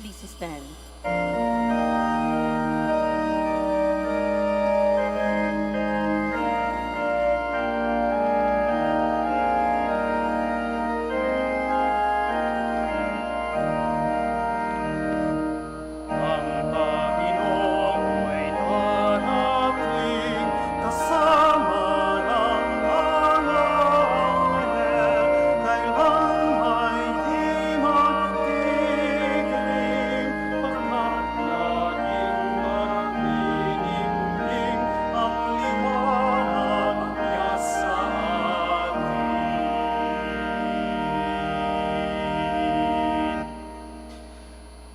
Please stand.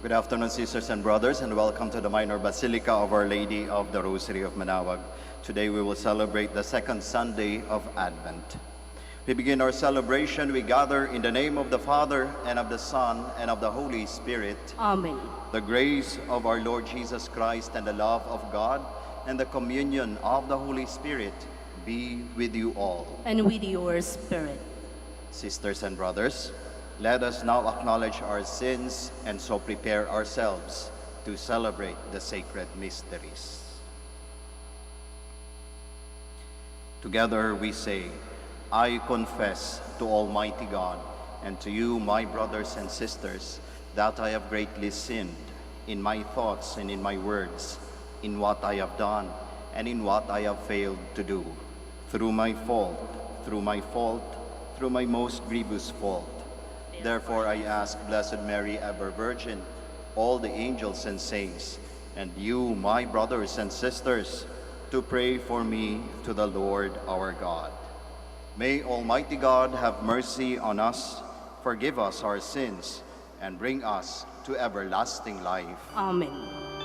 Good afternoon, sisters and brothers, and welcome to the Minor Basilica of Our Lady of the Rosary of Manaoag. Today we will celebrate the second Sunday of Advent. We begin our celebration, we gather in the name of the Father, and of the Son, and of the Holy Spirit. Amen. The grace of our Lord Jesus Christ and the love of God and the communion of the Holy Spirit be with you all. And with your spirit. Sisters and brothers, let us now acknowledge our sins and so prepare ourselves to celebrate the sacred mysteries. Together we say, I confess to Almighty God and to you, my brothers and sisters, that I have greatly sinned in my thoughts and in my words, in what I have done and in what I have failed to do, through my most grievous fault. Therefore I ask Blessed Mary, ever Virgin, all the angels and saints, and you, my brothers and sisters, to pray for me to the Lord our God. May Almighty God have mercy on us, forgive us our sins, and bring us to everlasting life. Amen.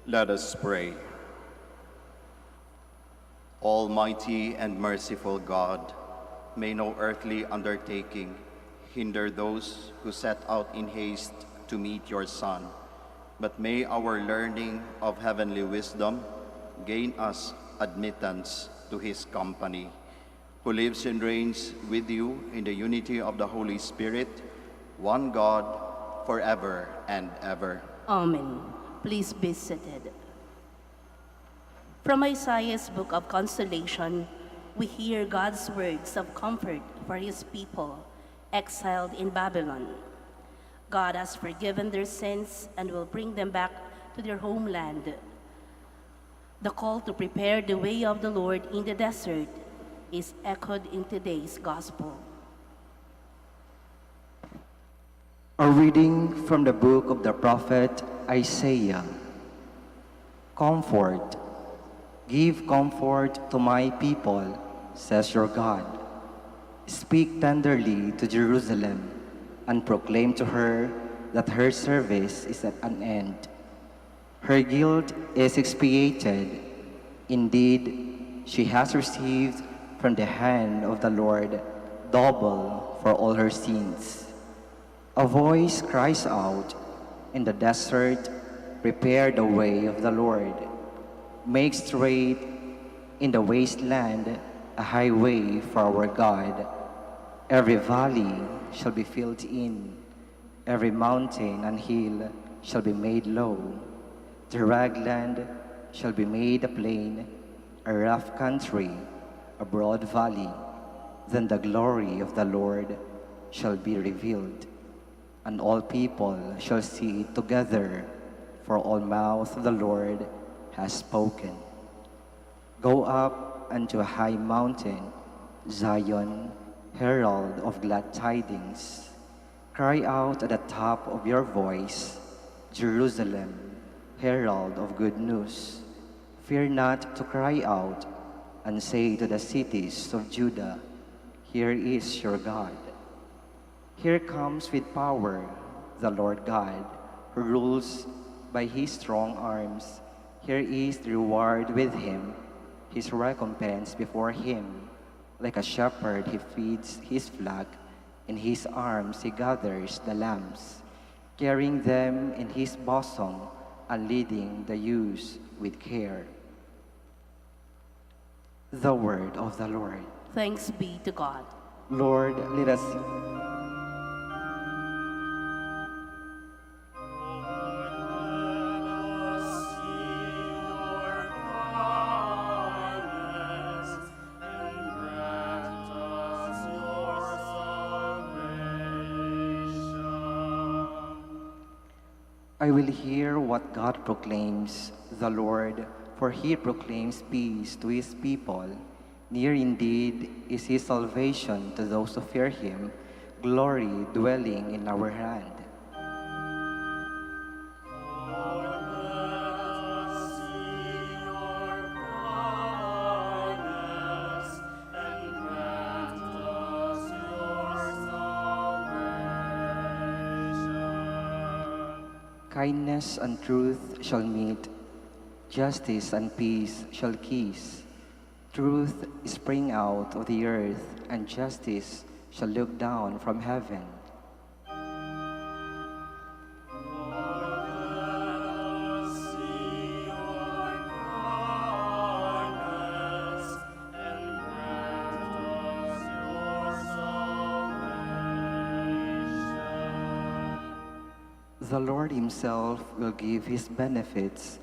Let us pray. Almighty and merciful God, may no earthly undertaking hinder those who set out in haste to meet your Son, but may our learning of heavenly wisdom gain us admittance to his company, who lives and reigns with you in the unity of the Holy Spirit, one God, forever and ever. Amen. Please be seated. From Isaiah's book of consolation, we hear God's words of comfort for his people exiled in Babylon. God has forgiven their sins and will bring them back to their homeland. The call to prepare the way of the Lord in the desert is echoed in today's gospel. A reading from the book of the prophet Isaiah. Comfort, give comfort to my people, says your God. Speak tenderly to Jerusalem and proclaim to her that her service is at an end. Her guilt is expiated. Indeed, she has received from the hand of the Lord double for all her sins. A voice cries out, in the desert, prepare the way of the Lord. Make straight in the wasteland a highway for our God. Every valley shall be filled in, every mountain and hill shall be made low. The rugged land shall be made a plain, a rough country, a broad valley. Then the glory of the Lord shall be revealed, and all people shall see it together, for all mouth of the Lord has spoken. Go up unto a high mountain, Zion, herald of glad tidings. Cry out at the top of your voice, Jerusalem, herald of good news. Fear not to cry out, and say to the cities of Judah, here is your God. Here comes with power the Lord God, who rules by his strong arms. Here is the reward with him, his recompense before him. Like a shepherd he feeds his flock, in his arms he gathers the lambs, carrying them in his bosom and leading the ewes with care. The word of the Lord. Thanks be to God. Lord, let us I will hear what God proclaims, the Lord, for he proclaims peace to his people. Near indeed is his salvation to those who fear him, glory dwelling in our land. Kindness and truth shall meet, justice and peace shall kiss. Truth spring out of the earth, and justice shall look down from heaven. The Lord himself will give his benefits.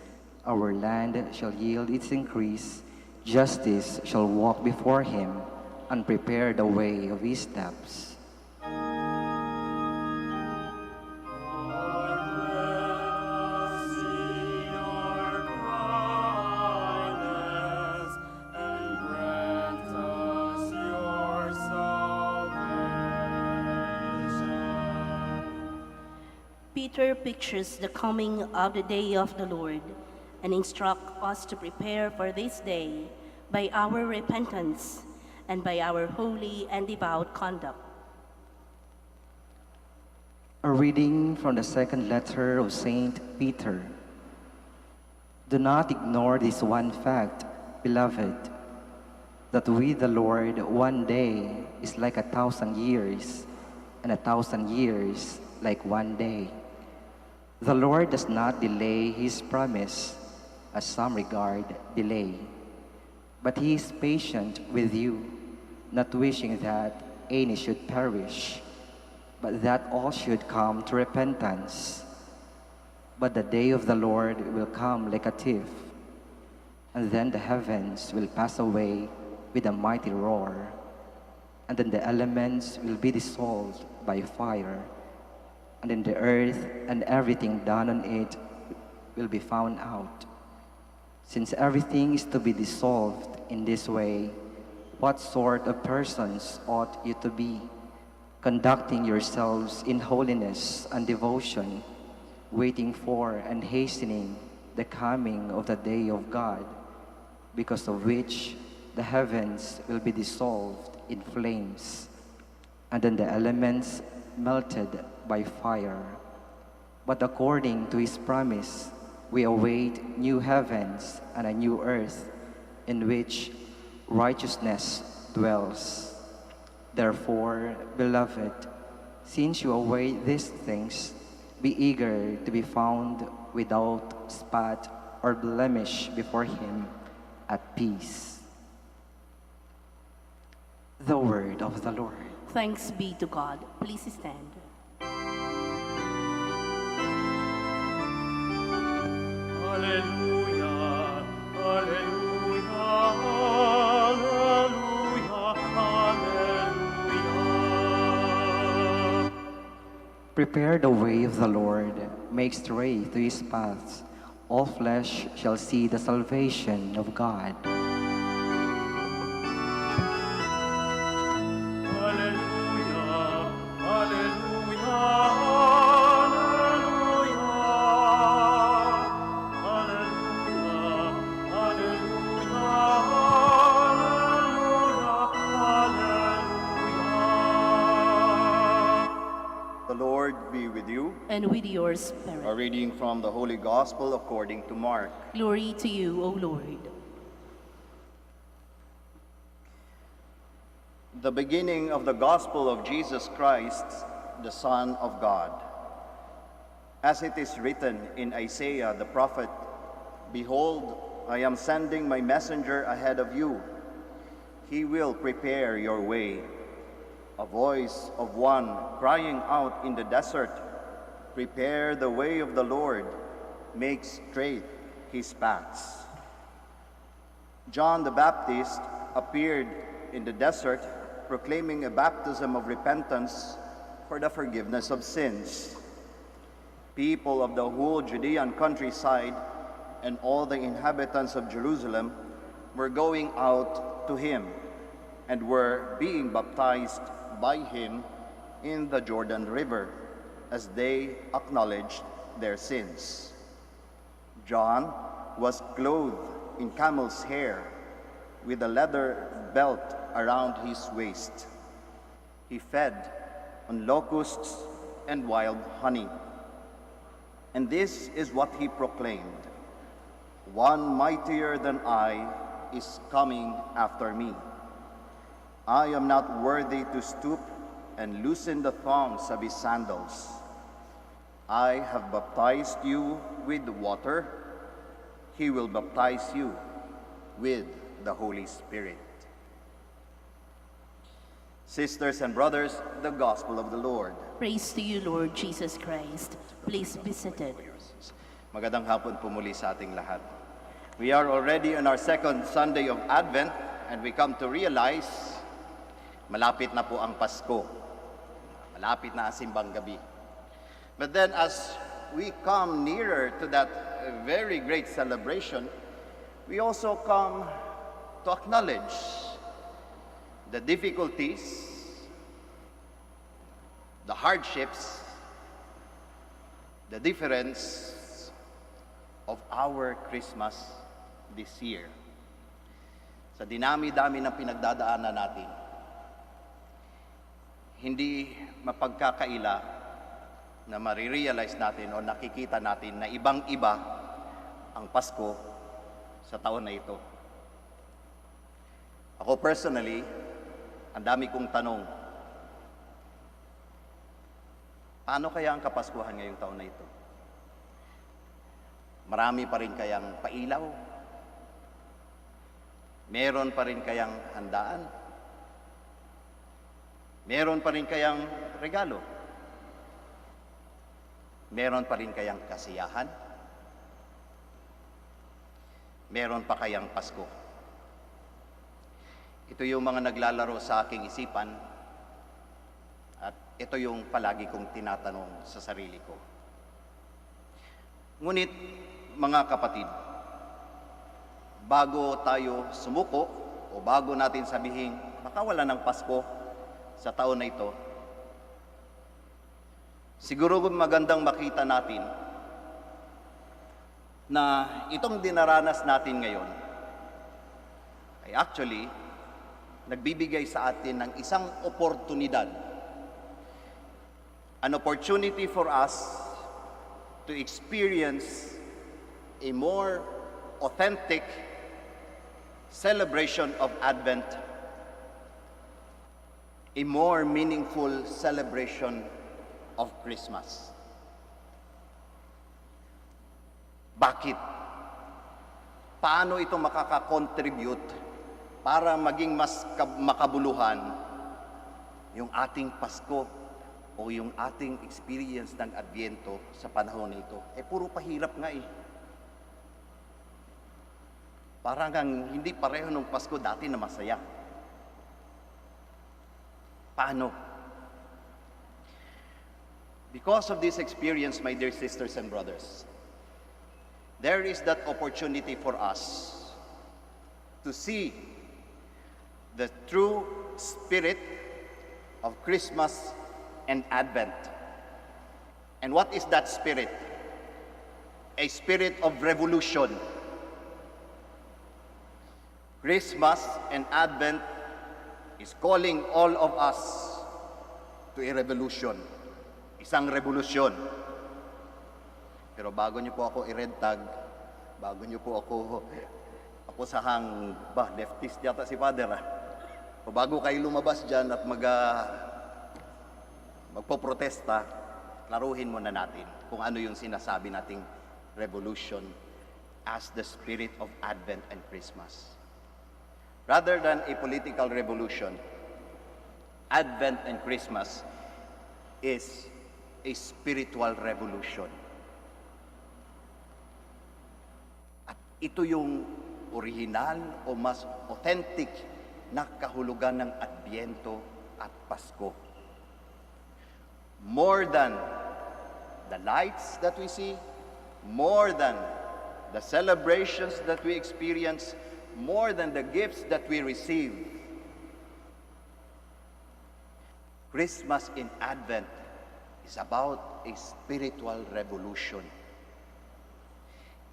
Our land shall yield its increase. Justice shall walk before him and prepare the way of his steps. Peter pictures the coming of the day of the Lord and instructs us to prepare for this day by our repentance and by our holy and devout conduct. A reading from the second letter of Saint Peter. Do not ignore this one fact, beloved, that with the Lord 1 day is like 1,000 years, and 1,000 years like 1 day. The Lord does not delay his promise, as some regard delay, but he is patient with you, not wishing that any should perish, but that all should come to repentance. But the day of the Lord will come like a thief, and then the heavens will pass away with a mighty roar, and then the elements will be dissolved by fire, and then the earth and everything done on it will be found out. Since everything is to be dissolved in this way, what sort of persons ought you to be, conducting yourselves in holiness and devotion, waiting for and hastening the coming of the day of God, because of which the heavens will be dissolved in flames, and then the elements melted by fire. But according to his promise, we await new heavens and a new earth in which righteousness dwells. Therefore, beloved, since you await these things, be eager to be found without spot or blemish before him at peace. The word of the Lord. Thanks be to God. Please stand. Alleluia, alleluia, alleluia, alleluia. Prepare the way of the Lord, make straight to his paths. All flesh shall see the salvation of God. Alleluia, alleluia, alleluia, alleluia, alleluia, alleluia. Lord be with you. And with your A spirit. reading from the Holy Gospel according to Mark. Glory to you, O Lord. The beginning of the Gospel of Jesus Christ, the Son of God. As it is written in Isaiah the prophet, "Behold, I am sending my messenger ahead of you. He will prepare your way." A voice of one crying out in the desert, "Prepare the way of the Lord, make straight his paths." John the Baptist appeared in the desert, proclaiming a baptism of repentance for the forgiveness of sins. People of the whole Judean countryside and all the inhabitants of Jerusalem were going out to him and were being baptized by him in the Jordan River as they acknowledged their sins. John was clothed in camel's hair with a leather belt around his waist. He fed on locusts and wild honey. And this is what he proclaimed: "One mightier than I is coming after me. I am not worthy to stoop and loosen the thongs of his sandals. I have baptized you with water. He will baptize you with the Holy Spirit." Sisters and brothers, the Gospel of the Lord. Praise to you, Lord Jesus Christ. Please be seated. Magandang hapon po muli sa ating lahat. We are already on our second Sunday of Advent and we come to realize malapit na po ang Pasko. Malapit na ang simbang gabi. But then as we come nearer to that very great celebration, we also come to acknowledge the difficulties, the hardships, the difference of our Christmas this year. Sa dinami-dami ng pinagdadaanan natin, hindi mapagkakaila na marirealize natin o nakikita natin na ibang-iba ang Pasko sa taon na ito. Ako personally, ang dami kong tanong, paano kaya ang Kapaskuhan ngayong taon na ito? Marami pa rin kayang pailaw? Meron pa rin kayang handaan? Meron pa rin kayang regalo? Meron pa rin kayang kasiyahan? Meron pa kayang Pasko? Ito yung mga naglalaro sa aking isipan at ito yung palagi kong tinatanong sa sarili ko. Ngunit, mga kapatid, bago tayo sumuko o bago natin sabihin, baka wala ng Pasko sa taon na ito, siguro magandang makita natin na itong dinaranas natin ngayon ay actually nagbibigay sa atin ng isang oportunidad. An opportunity for us to experience a more authentic celebration of Advent, a more meaningful celebration of Christmas. Bakit? Paano ito makaka-contribute para maging mas makabuluhan yung ating Pasko o yung ating experience ng Adbyento sa panahon na ito? Puro pahirap nga eh. Parang hindi pareho nung Pasko dati na masaya. Paano? Because of this experience, my dear sisters and brothers, there is that opportunity for us to see the true spirit of Christmas and Advent. And what is that spirit? A spirit of revolution. Christmas and Advent is calling all of us to a revolution, a isang revolusyon. Pero bago niyo po ako i-red tag, bago niyo po ako sahang, leftist yata si Father O bago kayo lumabas dyan at magpoprotesta, klaruhin muna natin kung ano yung sinasabi nating revolution as the spirit of Advent and Christmas. Rather than a political revolution, Advent and Christmas is a spiritual revolution. At ito yung original o mas authentic na kahulugan ng Adbyento at Pasko. More than the lights that we see, more than the celebrations that we experience, more than the gifts that we receive, Christmas in Advent is about a spiritual revolution.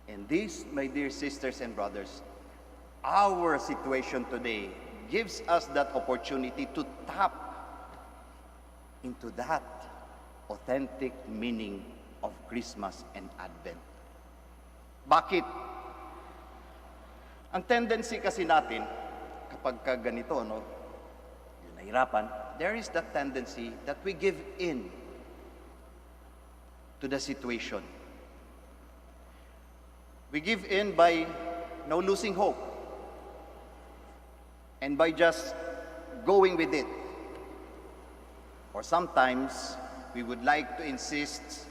And this, my dear sisters and brothers, our situation today gives us that opportunity to tap into that authentic meaning of Christmas and Advent. Bakit? Ang tendency kasi natin, kapag ganito, yung nahirapan, there is that tendency that we give in to the situation. We give in by losing hope and by just going with it. Or sometimes, we would like to insist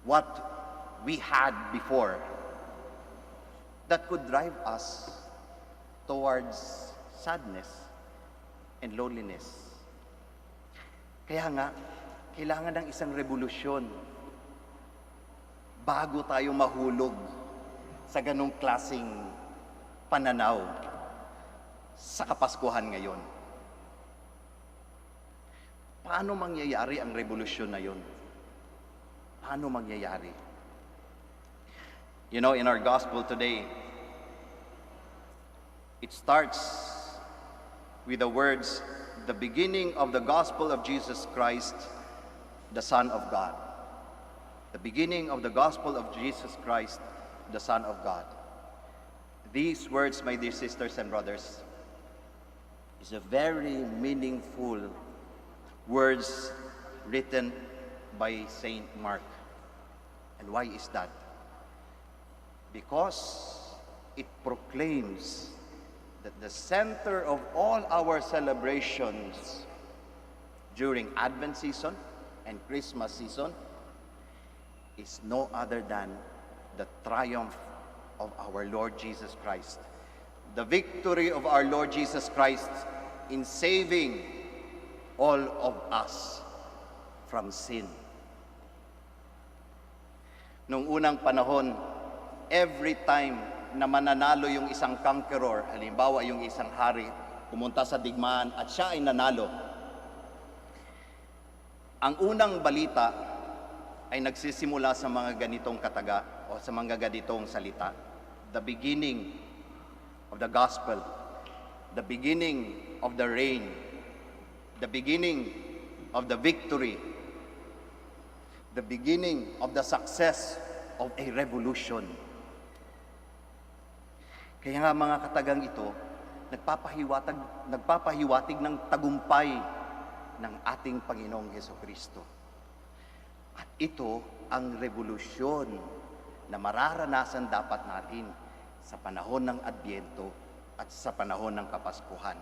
what we had before that could drive us towards sadness and loneliness. Kaya nga, kailangan ng isang revolusyon bago tayo mahulog sa ganong klaseng pananaw sa Kapaskuhan ngayon. Paano mangyayari ang revolusyon na yun? Paano mangyayari? You know, in our gospel today, it starts with the words, the beginning of the gospel of Jesus Christ, the Son of God. The beginning of the gospel of Jesus Christ, the Son of God. These words, my dear sisters and brothers, is a very meaningful words written by Saint Mark. And why is that? Because it proclaims that the center of all our celebrations during Advent season and Christmas season is no other than the triumph of our Lord Jesus Christ. The victory of our Lord Jesus Christ in saving all of us from sin. Nung unang panahon, every time na mananalo yung isang conqueror, halimbawa yung isang hari, pumunta sa digmaan at siya ay nanalo, ang unang balita ay nagsisimula sa mga ganitong kataga o sa mga ganitong salita. The beginning of the gospel, the beginning of the reign, the beginning of the victory, the beginning of the success of a revolution. Kaya nga mga katagang ito, nagpapahiwatig ng tagumpay ng ating Panginoong Hesukristo. At ito ang revolusyon na mararanasan dapat natin sa panahon ng Adbyento at sa panahon ng Kapaskuhan.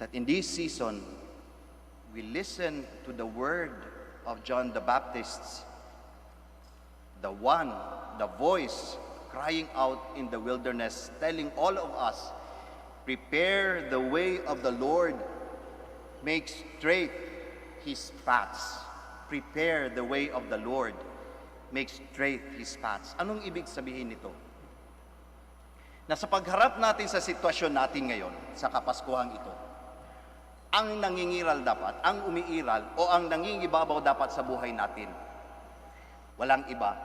That in this season, we listen to the word of John the Baptist, the voice crying out in the wilderness, telling all of us, prepare the way of the Lord, make straight His paths. Prepare the way of the Lord, make straight His paths. Anong ibig sabihin nito? Na sa pagharap natin sa sitwasyon natin ngayon, sa Kapaskuhang ito, ang nangingiral dapat, ang umiiral, o ang nangingibabaw dapat sa buhay natin, walang iba,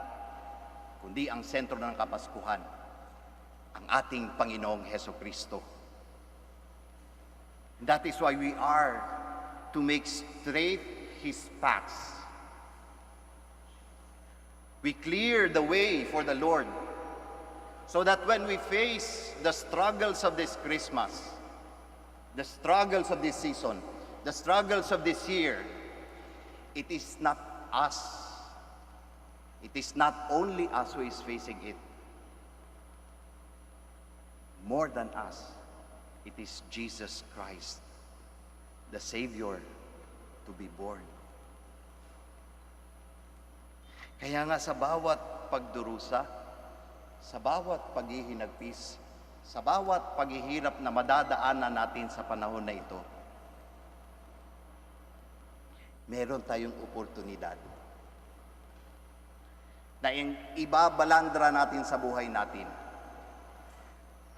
kundi ang sentro ng Kapaskuhan, ang ating Panginoong Hesukristo. That is why we are to make straight his paths. We clear the way for the Lord so that when we face the struggles of this Christmas, the struggles of this season, the struggles of this year, it is not us. It is not only us who is facing it. More than us, it is Jesus Christ, the Savior, to be born. Kaya nga sa bawat pagdurusa, sa bawat paghihinagpis, sa bawat paghihirap na madadaanan natin sa panahon na ito, meron tayong oportunidad na ibabalandra natin sa buhay natin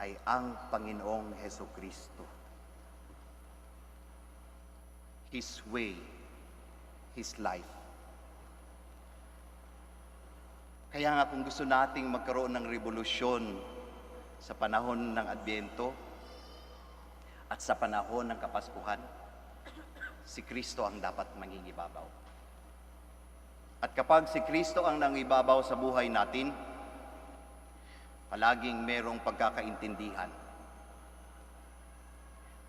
ay ang Panginoong Hesukristo. His way, His life. Kaya nga kung gusto nating magkaroon ng revolusyon sa panahon ng Adbyento at sa panahon ng Kapaskuhan, si Kristo ang dapat mangingibabaw. At kapag si Kristo ang nangibabaw sa buhay natin, palaging merong pagkakaintindihan.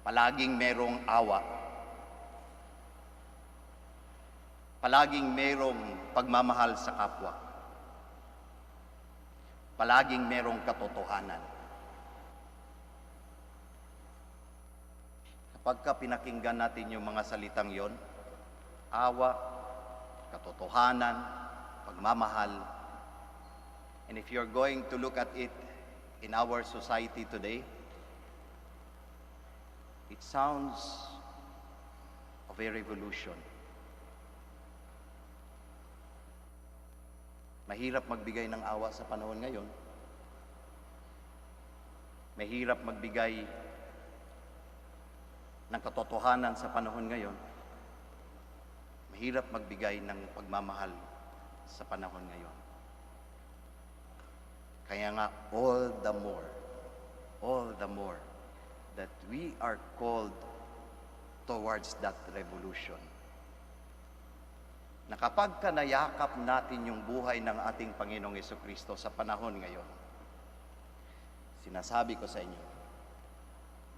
Palaging merong awa. Palaging merong pagmamahal sa kapwa. Palaging merong katotohanan. Kapag pinakinggan natin yung mga salitang yon, awa, katotohanan, pagmamahal, and if you're going to look at it in our society today, it sounds of a revolution. Mahirap magbigay ng awa sa panahon ngayon. Mahirap magbigay ng katotohanan sa panahon ngayon. Mahirap magbigay ng pagmamahal sa panahon ngayon. Kaya nga, all the more that we are called towards that revolution. Na kapag nayakap natin yung buhay ng ating Panginoong Hesukristo sa panahon ngayon, sinasabi ko sa inyo,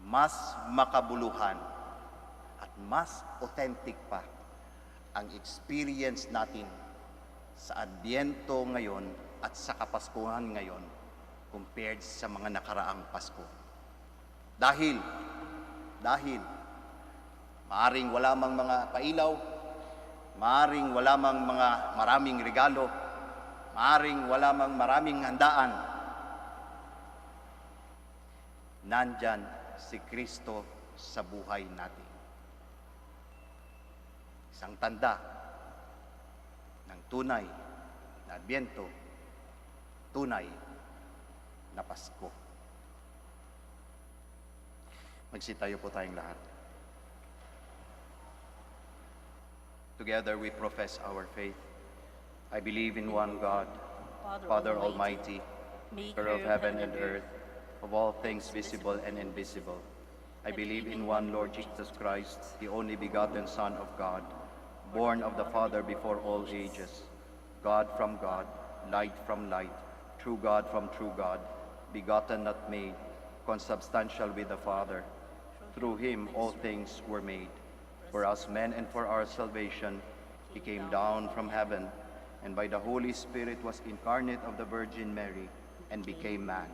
mas makabuluhan at mas authentic pa ang experience natin sa Adbyento ngayon at sa Kapaskuhan ngayon compared sa mga nakaraang Pasko. Dahil maaring wala mang mga pailaw, maaring wala mang mga maraming regalo, maaring wala mang maraming handaan, nandyan si Kristo sa buhay natin. Isang tanda ng tunay na Adbyento, tunay na Pasko. Magsitayo po tayong lahat. Together we profess our faith. I believe in one God, Father Almighty, maker of heaven and earth, of all things visible and invisible. I believe in one Lord Jesus Christ, the only begotten Son of God, born of the Father before all ages, God from God, light from light, true God from true God, begotten not made, consubstantial with the Father. Through him all things were made. For us men and for our salvation, he came down from heaven, and by the Holy Spirit was incarnate of the Virgin Mary, and became man.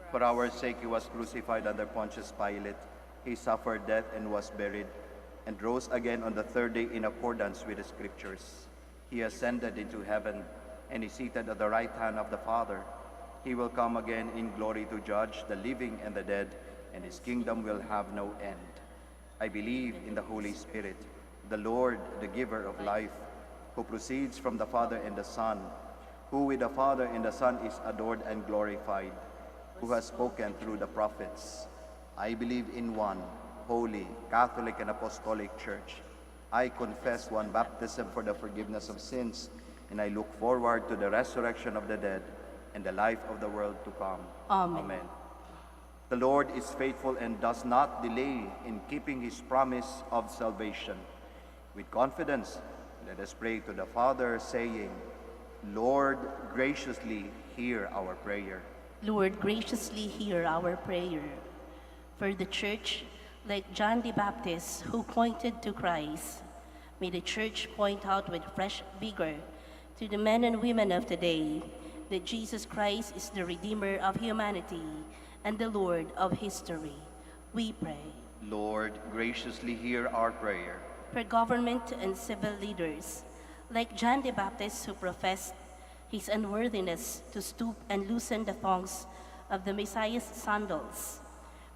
For our sake he was crucified under Pontius Pilate. He suffered death and was buried, and rose again on the third day in accordance with the Scriptures. He ascended into heaven, and is seated at the right hand of the Father. He will come again in glory to judge the living and the dead, and his kingdom will have no end. I believe in the Holy Spirit, the Lord, the giver of life, who proceeds from the Father and the Son, who with the Father and the Son is adored and glorified, who has spoken through the prophets. I believe in one holy, Catholic, and Apostolic Church. I confess one baptism for the forgiveness of sins, and I look forward to the resurrection of the dead and the life of the world to come. Amen. Amen. The Lord is faithful and does not delay in keeping his promise of salvation. With confidence, let us pray to the Father, saying, Lord, graciously hear our prayer. Lord, graciously hear our prayer. For the Church, like John the Baptist, who pointed to Christ, may the Church point out with fresh vigor to the men and women of today that Jesus Christ is the Redeemer of humanity and the Lord of history. We pray. Lord, graciously hear our prayer. For government and civil leaders, like John the Baptist, who professed his unworthiness to stoop and loosen the thongs of the Messiah's sandals,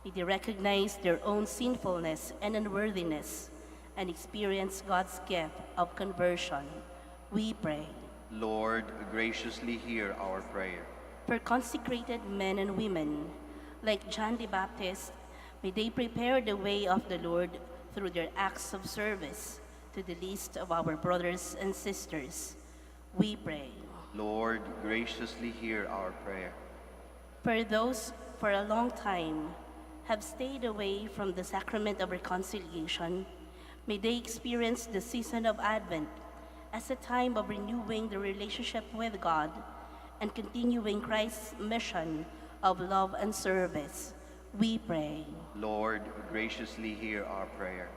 may they recognize their own sinfulness and unworthiness and experience God's gift of conversion. We pray. Lord, graciously hear our prayer. For consecrated men and women, like John the Baptist, may they prepare the way of the Lord through their acts of service to the least of our brothers and sisters. We pray. Lord, graciously hear our prayer. For those for a long time have stayed away from the sacrament of reconciliation, may they experience the season of Advent as a time of renewing the relationship with God and continuing Christ's mission of love and service. We pray. Lord, graciously hear our prayer.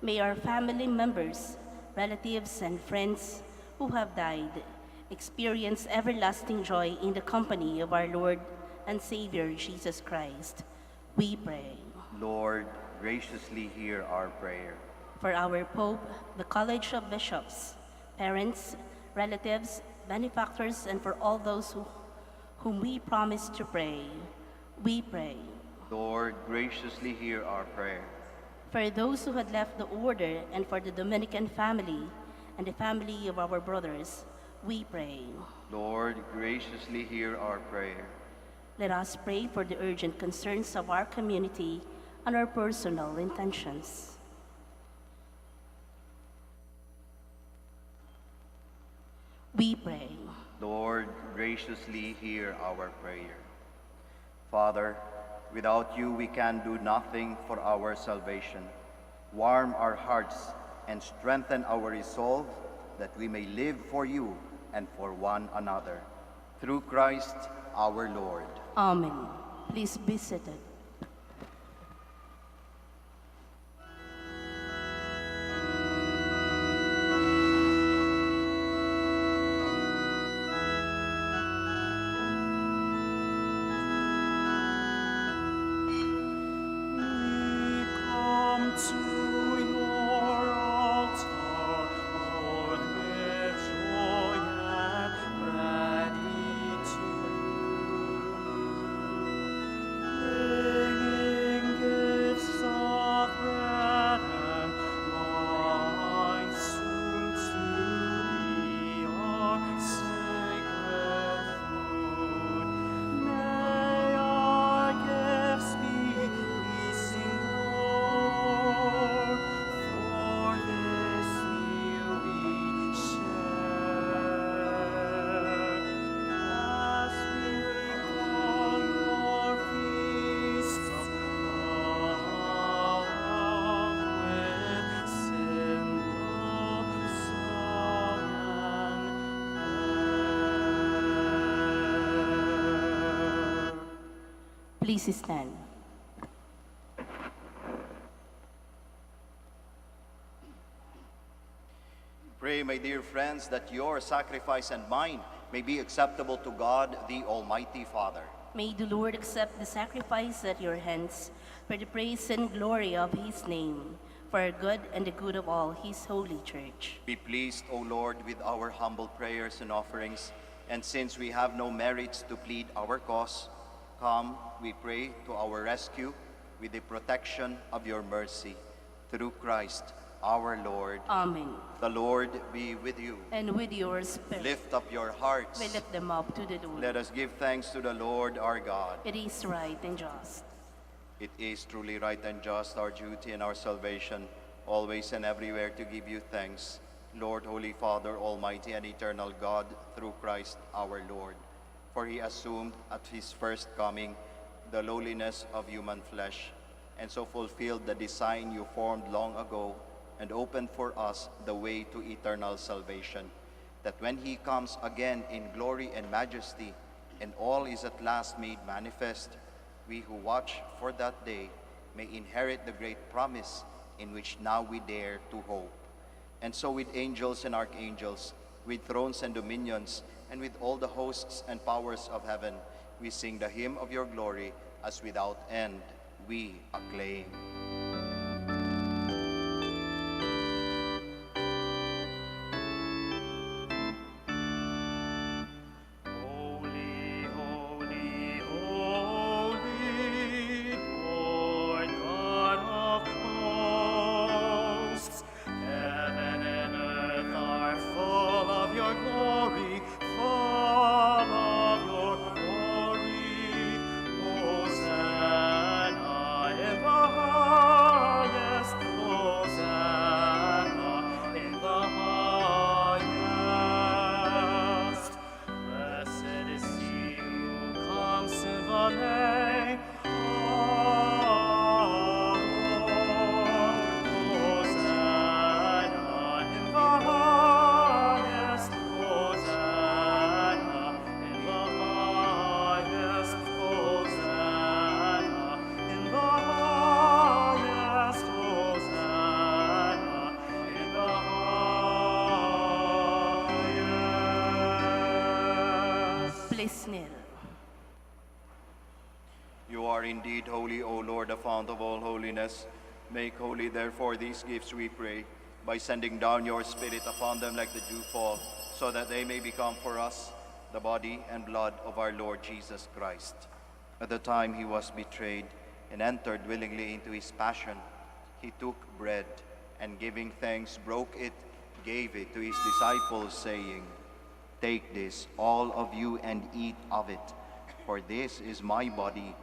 May our family members, relatives, and friends who have died experience everlasting joy in the company of our Lord and Savior Jesus Christ. We pray. Lord, graciously hear our prayer. For our Pope, the College of Bishops, parents, relatives, benefactors, and for all those whom we promise to pray, we pray. Lord, graciously hear our prayer. For those who had left the order and for the Dominican family and the family of our brothers, we pray. Lord, graciously hear our prayer. Let us pray for the urgent concerns of our community and our personal intentions. We pray. Lord, graciously hear our prayer. Father, without you we can do nothing for our salvation. Warm our hearts and strengthen our resolve that we may live for you and for one another. Through Christ our Lord. Amen. Please be seated. Please stand. Pray, my dear friends, that your sacrifice and mine may be acceptable to God, the Almighty Father. May the Lord accept the sacrifice at your hands for the praise and glory of his name, for our good and the good of all his holy church. Be pleased, O Lord, with our humble prayers and offerings, and since we have no merits to plead our cause, come, we pray, to our rescue with the protection of your mercy. Through Christ our Lord. Amen. The Lord be with you. And with your spirit. Lift up your hearts. We lift them up to the Lord. Let us give thanks to the Lord our God. It is right and just. It is truly right and just, our duty and our salvation, always and everywhere to give you thanks, Lord, Holy Father, Almighty and eternal God, through Christ our Lord. For he assumed at his first coming the lowliness of human flesh, and so fulfilled the design you formed long ago and opened for us the way to eternal salvation, that when he comes again in glory and majesty, and all is at last made manifest, we who watch for that day may inherit the great promise in which now we dare to hope. And so with angels and archangels, with thrones and dominions, and with all the hosts and powers of heaven, we sing the hymn of your glory, as without end we acclaim. Holy, holy, holy, Lord God of hosts. Heaven and earth are full of your glory, full of your glory. Hosanna in the highest, Hosanna in the highest. Blessed is he who comes in the name of Lord. Hosanna in the highest, Hosanna in the highest, Hosanna in the highest, Hosanna in the highest. Please kneel. You are indeed holy, O Lord, the fount of all holiness. Make holy, therefore, these gifts, we pray, by sending down your Spirit upon them like the dewfall, so that they may become for us the body and blood of our Lord Jesus Christ. At the time he was betrayed and entered willingly into his passion, he took bread and giving thanks, broke it, gave it to his disciples, saying, "Take this, all of you, and eat of it, for this is my body,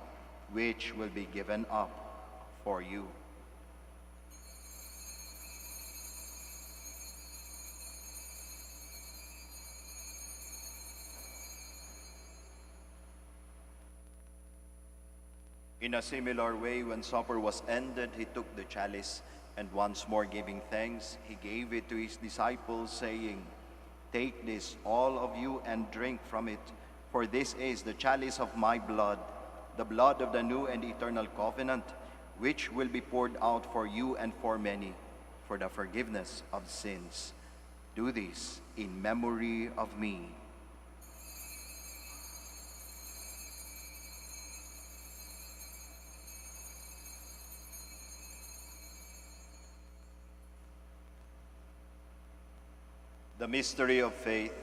which will be given up for you." In a similar way, when supper was ended, he took the chalice, and once more giving thanks, he gave it to his disciples, saying, "Take this, all of you, and drink from it, for this is the chalice of my blood, the blood of the new and eternal covenant, which will be poured out for you and for many, for the forgiveness of sins. Do this in memory of me." The mystery of faith.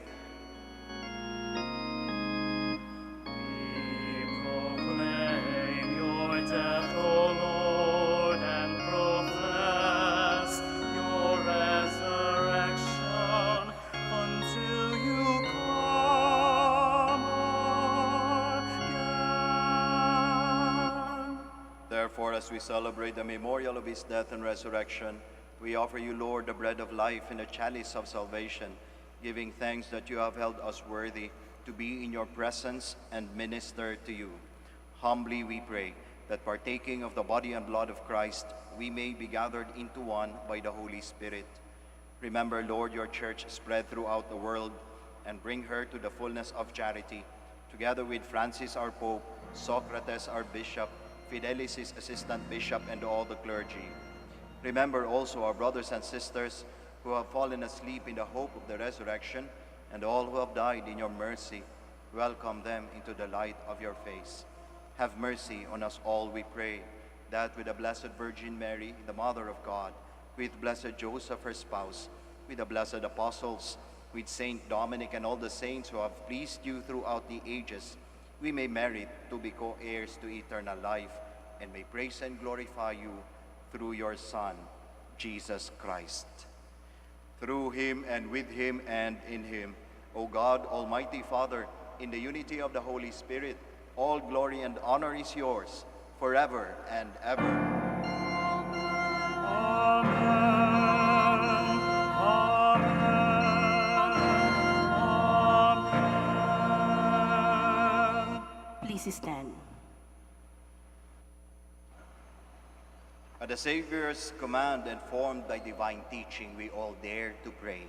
We proclaim your death, O Lord, and profess your resurrection until you come again. Therefore, as we celebrate the memorial of his death and resurrection, we offer you, Lord, the bread of life and the chalice of salvation, giving thanks that you have held us worthy to be in your presence and minister to you. Humbly we pray that partaking of the body and blood of Christ, we may be gathered into one by the Holy Spirit. Remember, Lord, your church spread throughout the world, and bring her to the fullness of charity, together with Francis our Pope, Socrates our Bishop, Fidelis his Assistant Bishop, and all the clergy. Remember also our brothers and sisters who have fallen asleep in the hope of the resurrection, and all who have died in your mercy. Welcome them into the light of your face. Have mercy on us all, we pray, that with the Blessed Virgin Mary, the Mother of God, with Blessed Joseph, her spouse, with the blessed apostles, with Saint Dominic and all the saints who have pleased you throughout the ages, we may merit to be co-heirs to eternal life, and may praise and glorify you through your Son, Jesus Christ. Through him, and with him, and in him, O God, Almighty Father, in the unity of the Holy Spirit, all glory and honor is yours, forever and ever. Please stand. Savior's command and formed by divine teaching, we all dare to pray.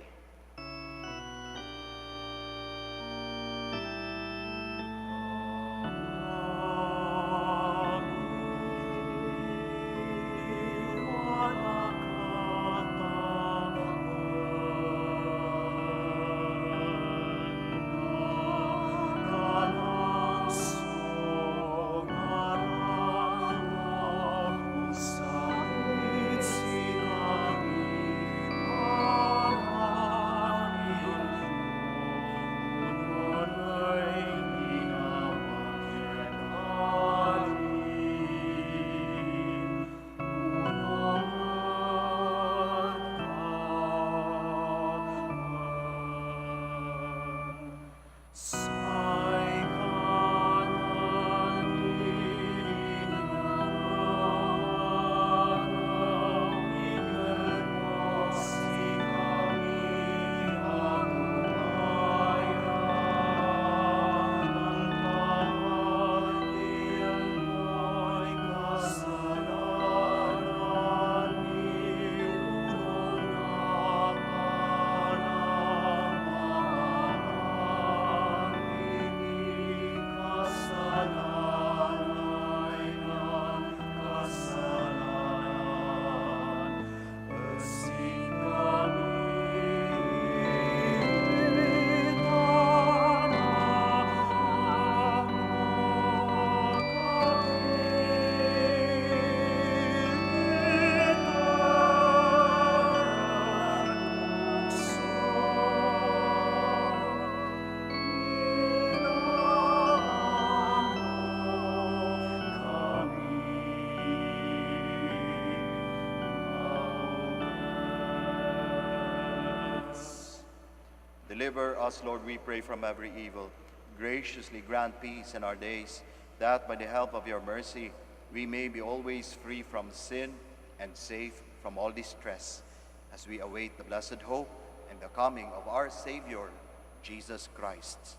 Deliver us, Lord, we pray, from every evil. Graciously grant peace in our days, that by the help of your mercy we may be always free from sin and safe from all distress, as we await the blessed hope and the coming of our Savior, Jesus Christ.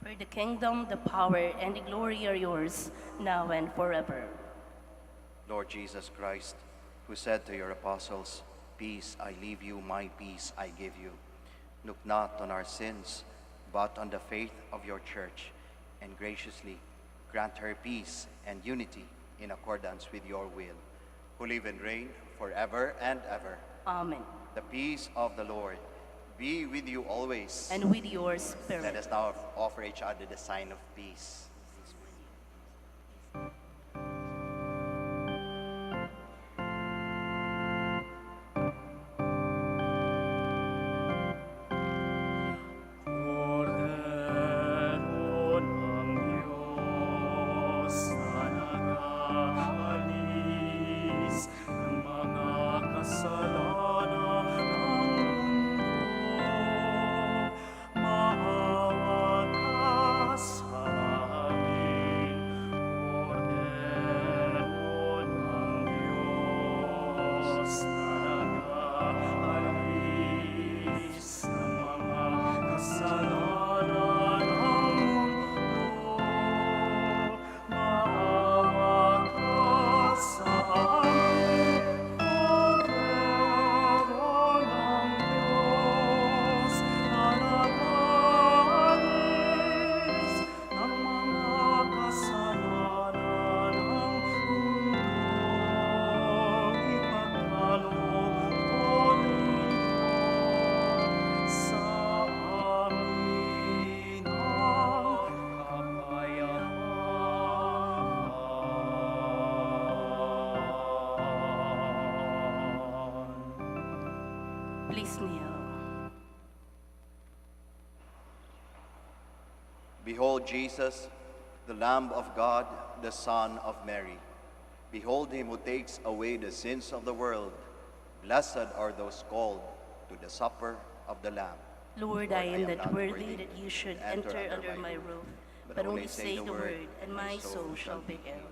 For the kingdom, the power, and the glory are yours, now and forever. Lord Jesus Christ, who said to your apostles, "Peace I leave you, my peace I give you," look not on our sins, but on the faith of your church, and graciously grant her peace and unity in accordance with your will, who live and reign forever and ever. Amen. The peace of the Lord be with you always. And with your spirit. Let us now offer each other the sign of peace. Please kneel. Behold Jesus, the Lamb of God, the Son of Mary. Behold him who takes away the sins of the world. Blessed are those called to the supper of the Lamb. Lord, I am not worthy that you should enter under my roof, but only say the word, and my soul shall be healed.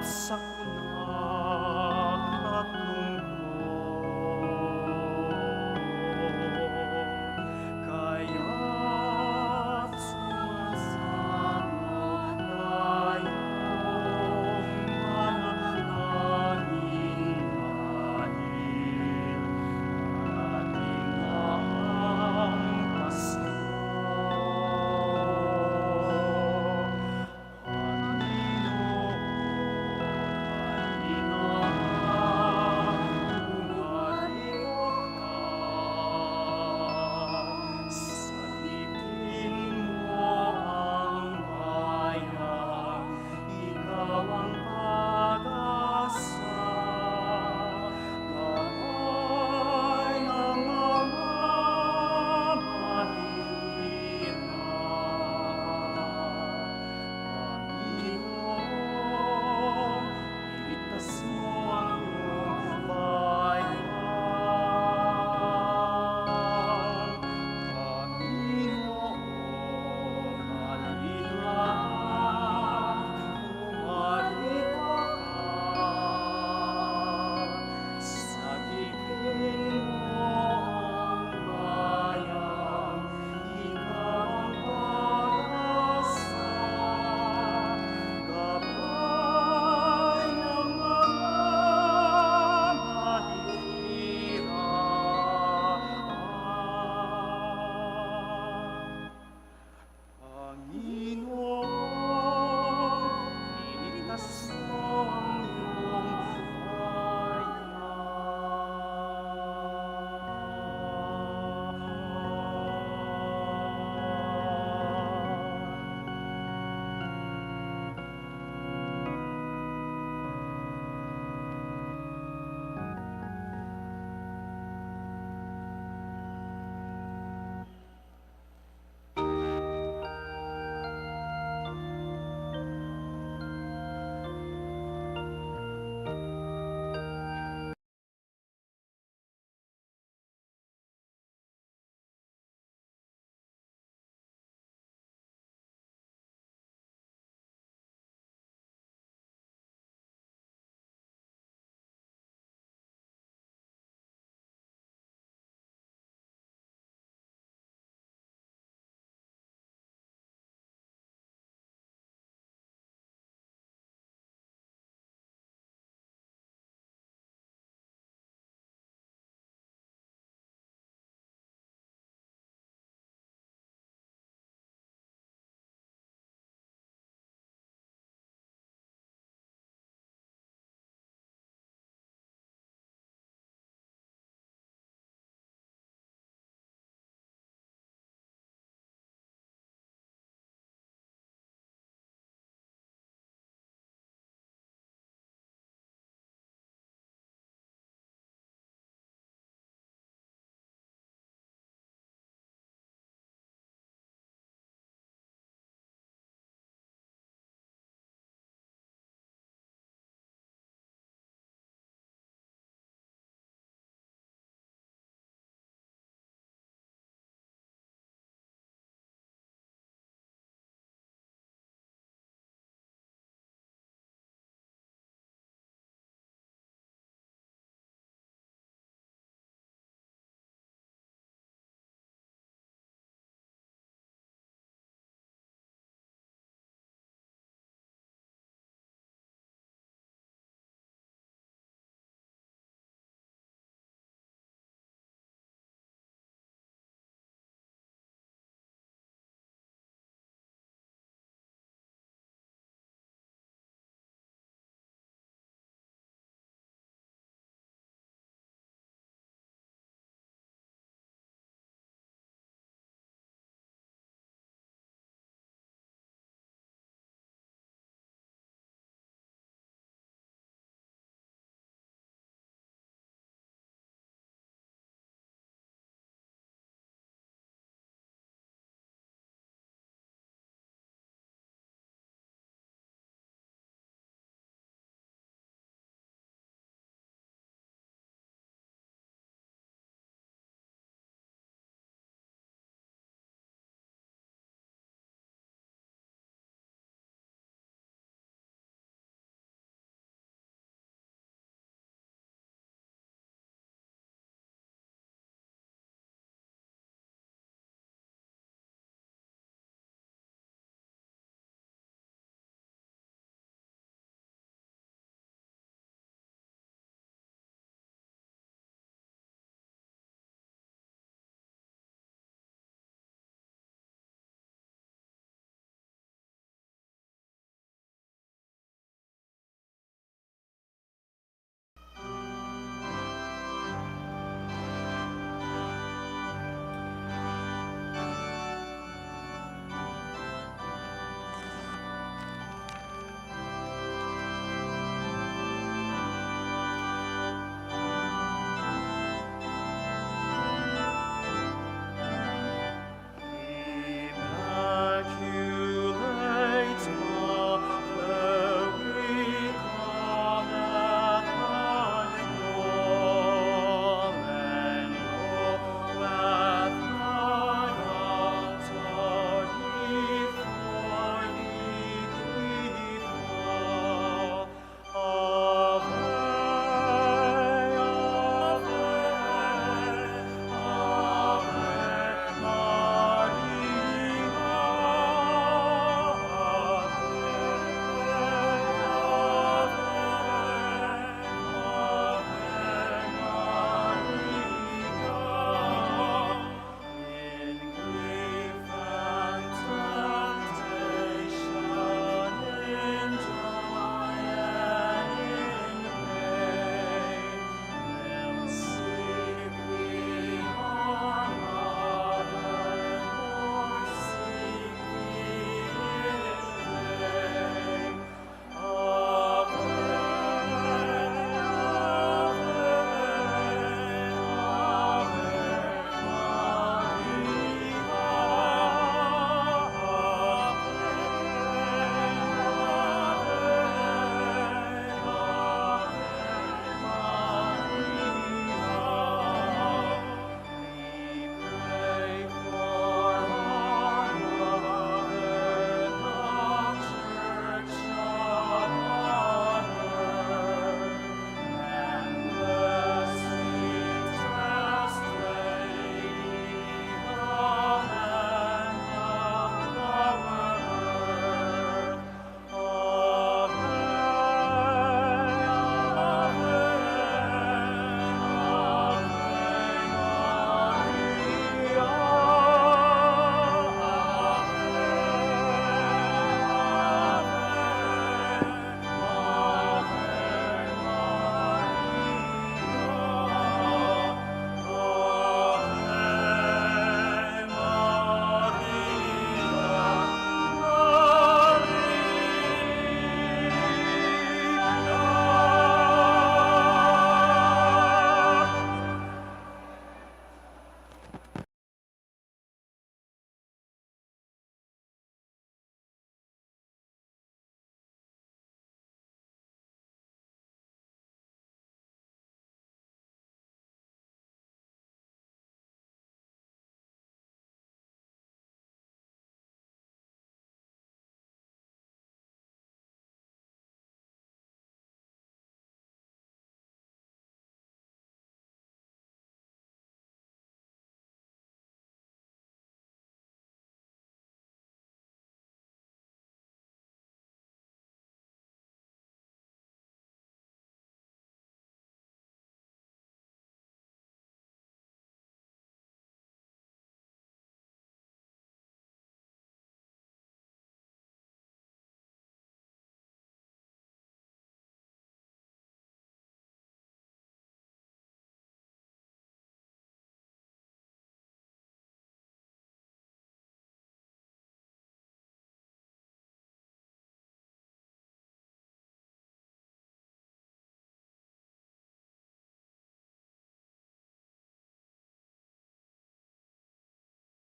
sa